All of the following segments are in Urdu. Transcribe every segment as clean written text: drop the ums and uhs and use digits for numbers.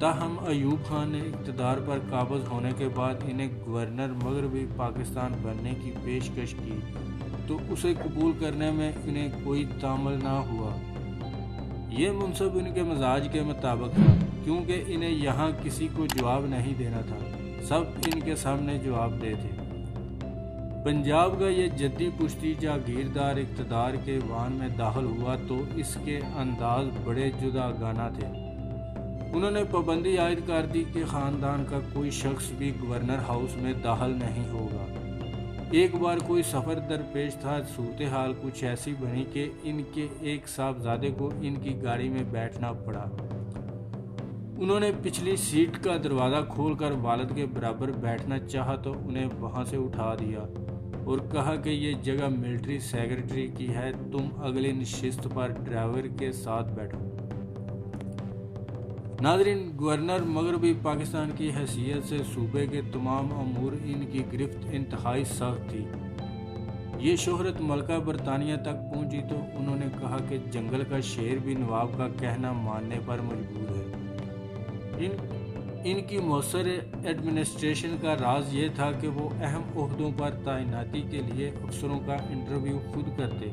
تاہم ایوب خان نے اقتدار پر قابض ہونے کے بعد انہیں گورنر مغربی پاکستان بننے کی پیشکش کی تو اسے قبول کرنے میں انہیں کوئی تعامل نہ ہوا۔ یہ منصب ان کے مزاج کے مطابق تھا، کیونکہ انہیں یہاں کسی کو جواب نہیں دینا تھا، سب ان کے سامنے جواب دہ تھے۔ پنجاب کا یہ جدی پشتی جاگیردار اقتدار کے وان میں داخل ہوا تو اس کے انداز بڑے جداگانہ تھے۔ انہوں نے پابندی عائد کر دی کہ خاندان کا کوئی شخص بھی گورنر ہاؤس میں داخل نہیں ہوگا۔ ایک بار کوئی سفر درپیش تھا، صورتحال کچھ ایسی بنی کہ ان کے ایک صاحبزادے کو ان کی گاڑی میں بیٹھنا پڑا۔ انہوں نے پچھلی سیٹ کا دروازہ کھول کر والد کے برابر بیٹھنا چاہا تو انہیں وہاں سے اٹھا دیا اور کہا کہ یہ جگہ ملٹری سیکرٹری کی ہے، تم اگلی نشست پر ڈرائیور کے ساتھ بیٹھو۔ ناظرین، گورنر مغربی پاکستان کی حیثیت سے صوبے کے تمام امور ان کی گرفت انتہائی سخت تھی۔ یہ شہرت ملکہ برطانیہ تک پہنچی تو انہوں نے کہا کہ جنگل کا شیر بھی نواب کا کہنا ماننے پر مجبور ہے۔ ان کی مؤثر ایڈمنسٹریشن کا راز یہ تھا کہ وہ اہم عہدوں پر تعیناتی کے لیے افسروں کا انٹرویو خود کرتے،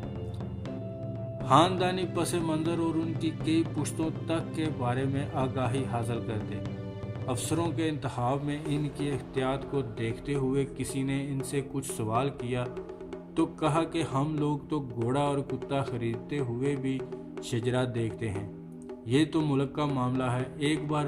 خاندانی پس منظر اور ان کی کئی پشتوں تک کے بارے میں آگاہی حاصل کرتے۔ افسروں کے انتخاب میں ان کی احتیاط کو دیکھتے ہوئے کسی نے ان سے کچھ سوال کیا تو کہا کہ ہم لوگ تو گھوڑا اور کتا خریدتے ہوئے بھی شجرا دیکھتے ہیں، یہ تو ملک کا معاملہ ہے۔ ایک بار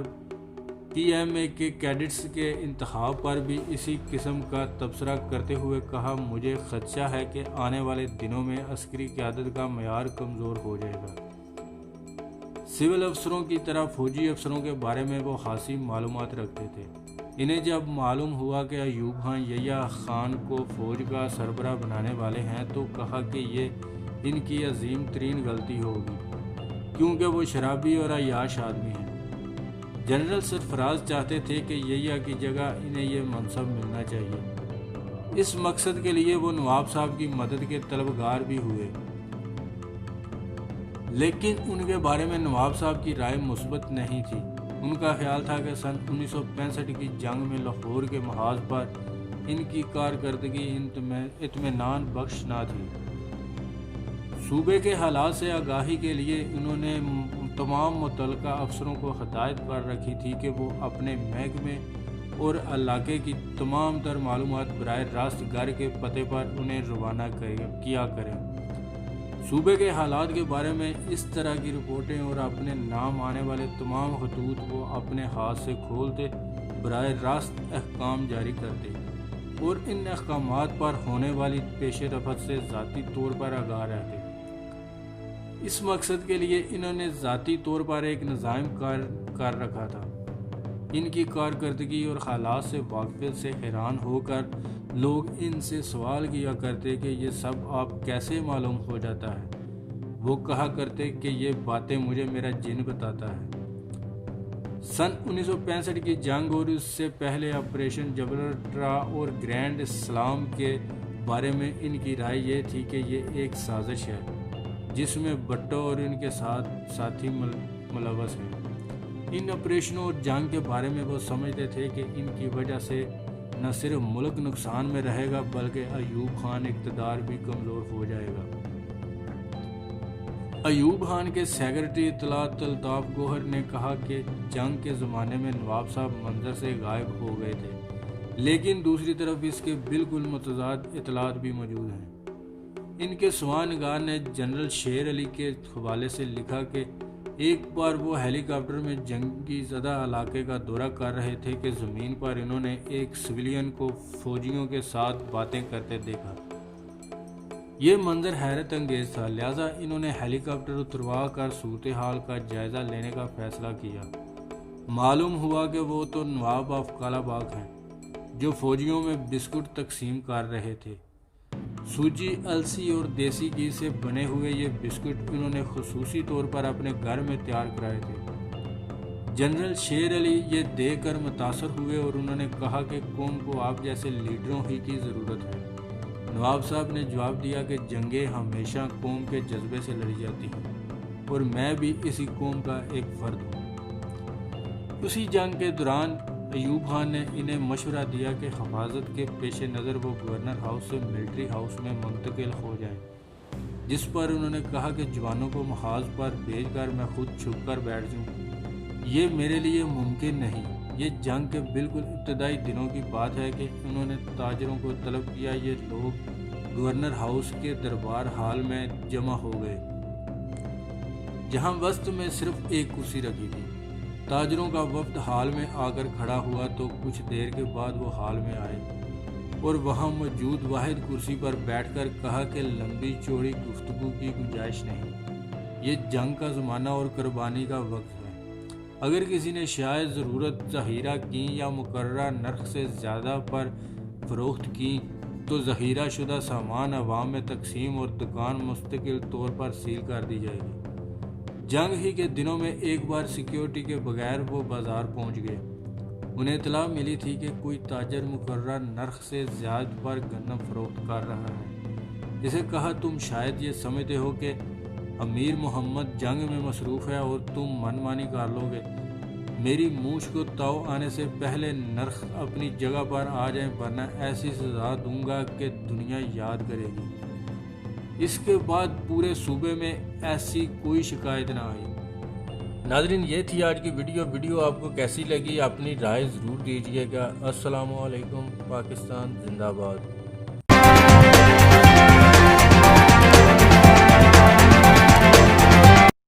پی ایم اے کے کیڈٹس کے انتخاب پر بھی اسی قسم کا تبصرہ کرتے ہوئے کہا، مجھے خدشہ ہے کہ آنے والے دنوں میں عسکری قیادت کا معیار کمزور ہو جائے گا۔ سول افسروں کی طرح فوجی افسروں کے بارے میں وہ خاصی معلومات رکھتے تھے۔ انہیں جب معلوم ہوا کہ ایوب خان یحییٰ خان کو فوج کا سربراہ بنانے والے ہیں تو کہا کہ یہ ان کی عظیم ترین غلطی ہوگی، کیونکہ وہ شرابی اور عیاش آدمی ہیں۔ جنرل سرفراز چاہتے تھے کہ یحییٰ کی جگہ انہیں یہ منصب ملنا چاہیے۔ اس مقصد کے لیے وہ نواب صاحب کی مدد کے طلبگار بھی ہوئے، لیکن ان کے بارے میں نواب صاحب کی رائے مثبت نہیں تھی۔ ان کا خیال تھا کہ سن 1965 کی جنگ میں لاہور کے محاذ پر ان کی کارکردگی اطمینان بخش نہ تھی۔ صوبے کے حالات سے آگاہی کے لیے انہوں نے تمام متعلقہ افسروں کو ہدایت کر رکھی تھی کہ وہ اپنے محکمے اور علاقے کی تمام تر معلومات براہ راست گھر کے پتے پر انہیں روانہ کیا کریں۔ صوبے کے حالات کے بارے میں اس طرح کی رپورٹیں اور اپنے نام آنے والے تمام خطوط وہ اپنے ہاتھ سے کھولتے براہ راست احکام جاری کرتے اور ان احکامات پر ہونے والی پیش رفت سے ذاتی طور پر آگاہ رہتے۔ اس مقصد کے لیے انہوں نے ذاتی طور پر ایک نظام کر رکھا تھا۔ ان کی کارکردگی اور حالات سے واقفیت سے حیران ہو کر لوگ ان سے سوال کیا کرتے کہ یہ سب آپ کیسے معلوم ہو جاتا ہے؟ وہ کہا کرتے کہ یہ باتیں مجھے میرا جن بتاتا ہے۔ سن 1965 کی جنگ اور اس سے پہلے آپریشن جبلٹرا اور گرینڈ اسلام کے بارے میں ان کی رائے یہ تھی کہ یہ ایک سازش ہے جس میں بھٹو اور ان کے ساتھی ملوث ہیں۔ ان آپریشنوں اور جنگ کے بارے میں وہ سمجھتے تھے کہ ان کی وجہ سے نہ صرف ملک نقصان میں رہے گا بلکہ ایوب خان اقتدار بھی کمزور ہو جائے گا۔ ایوب خان کے سیکرٹری اطلاعات الطاف گوہر نے کہا کہ جنگ کے زمانے میں نواب صاحب منظر سے غائب ہو گئے تھے، لیکن دوسری طرف اس کے بالکل متضاد اطلاعات بھی موجود ہیں۔ ان کے سوانح نگار نے جنرل شیر علی کے حوالے سے لکھا کہ ایک بار وہ ہیلی کاپٹر میں جنگی زدہ علاقے کا دورہ کر رہے تھے کہ زمین پر انہوں نے ایک سویلین کو فوجیوں کے ساتھ باتیں کرتے دیکھا۔ یہ منظر حیرت انگیز تھا، لہذا انہوں نے ہیلی کاپٹر اتروا کر صورتحال کا جائزہ لینے کا فیصلہ کیا۔ معلوم ہوا کہ وہ تو نواب آف کالا باغ ہیں جو فوجیوں میں بسکٹ تقسیم کر رہے تھے۔ سوجی، السی اور دیسی گھی سے بنے ہوئے یہ بسکٹ انہوں نے خصوصی طور پر اپنے گھر میں تیار کرائے تھے۔ جنرل شیر علی یہ دیکھ کر متاثر ہوئے اور انہوں نے کہا کہ قوم کو آپ جیسے لیڈروں ہی کی ضرورت ہے۔ نواب صاحب نے جواب دیا کہ جنگیں ہمیشہ قوم کے جذبے سے لڑی جاتی ہیں اور میں بھی اسی قوم کا ایک فرد ہوں۔ اسی جنگ کے دوران ایوب خان نے انہیں مشورہ دیا کہ حفاظت کے پیش نظر وہ گورنر ہاؤس سے ملٹری ہاؤس میں منتقل ہو جائیں، جس پر انہوں نے کہا کہ جوانوں کو محاذ پر بھیج کر میں خود چھپ کر بیٹھ جاؤں، یہ میرے لیے ممکن نہیں۔ یہ جنگ کے بالکل ابتدائی دنوں کی بات ہے کہ انہوں نے تاجروں کو طلب کیا۔ یہ لوگ گورنر ہاؤس کے دربار ہال میں جمع ہو گئے، جہاں وسط میں صرف ایک کرسی رکھی تھی۔ تاجروں کا وفد ہال میں آ کر کھڑا ہوا تو کچھ دیر کے بعد وہ ہال میں آئے اور وہاں موجود واحد کرسی پر بیٹھ کر کہا کہ لمبی چوڑی گفتگو کی گنجائش نہیں، یہ جنگ کا زمانہ اور قربانی کا وقت ہے۔ اگر کسی نے شاید ضرورت ذخیرہ کی یا مقررہ نرخ سے زیادہ پر فروخت کی تو ذخیرہ شدہ سامان عوام میں تقسیم اور دکان مستقل طور پر سیل کر دی جائے گی۔ جنگ ہی کے دنوں میں ایک بار سیکیورٹی کے بغیر وہ بازار پہنچ گئے۔ انہیں اطلاع ملی تھی کہ کوئی تاجر مقررہ نرخ سے زیادہ پر گندم فروخت کر رہا ہے۔ اسے کہا تم شاید یہ سمجھتے ہو کہ امیر محمد جنگ میں مصروف ہے اور تم من مانی کر لو گے، میری مونچھ کو تاؤ آنے سے پہلے نرخ اپنی جگہ پر آ جائیں، ورنہ ایسی سزا دوں گا کہ دنیا یاد کرے گی۔ اس کے بعد پورے صوبے میں ایسی کوئی شکایت نہ آئی۔ ناظرین، یہ تھی آج کی ویڈیو آپ کو کیسی لگی اپنی رائے ضرور دیجیے گا۔ السلام علیکم، پاکستان زندہ باد۔